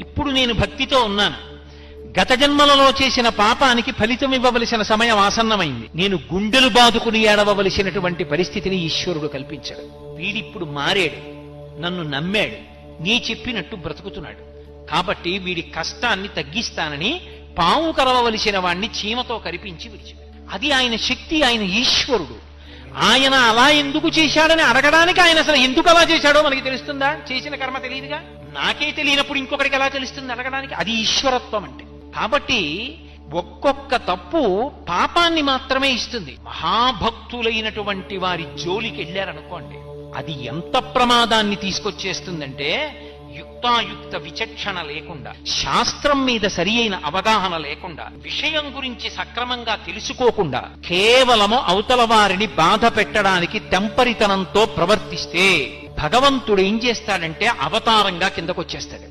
ఇప్పుడు నేను భక్తితో ఉన్నాను, గత జన్మలలో చేసిన పాపానికి ఫలితం ఇవ్వవలసిన సమయం ఆసన్నమైంది, నేను గుండెలు బాదుకుని ఏడవవలసినటువంటి పరిస్థితిని ఈశ్వరుడు కల్పించాడు. వీడిప్పుడు మారాడు, నన్ను నమ్మాడు, నీ చెప్పినట్టు బ్రతుకుతున్నాడు. కాబట్టి వీడి కష్టాన్ని తగ్గిస్తానని పాము కరవవలసిన వాణ్ణి చీమతో కరిపించి విడిచిపెట్టాడు. అది ఆయన శక్తి, ఆయన ఈశ్వరుడు. ఆయన అలా ఎందుకు చేశాడని అడగడానికి ఆయన అసలు ఎందుకు అలా చేశాడో మనకి తెలుస్తుందా? చేసిన కర్మ తెలియదుగా. నాకే తెలియనప్పుడు ఇంకొకరికి ఎలా తెలుస్తుంది అడగడానికి? అది ఈశ్వరత్వం అంటే. కాబట్టి ఒక్కొక్క తప్పు పాపాన్ని మాత్రమే ఇస్తుంది. మహాభక్తులైనటువంటి వారి జోలికి వెళ్ళారనుకోండి, అది ఎంత ప్రమాదాన్ని తీసుకొచ్చేస్తుందంటే, యుక్తాయుక్త విచక్షణ లేకుండా, శాస్త్రం మీద సరి అయిన అవగాహన లేకుండా, విషయం గురించి సక్రమంగా తెలుసుకోకుండా, కేవలము అవతల వారిని బాధ పెట్టడానికి తెంపరితనంతో ప్రవర్తిస్తే భగవంతుడు ఏం చేస్తాడంటే అవతారంగా కిందకొచ్చేస్తాడు.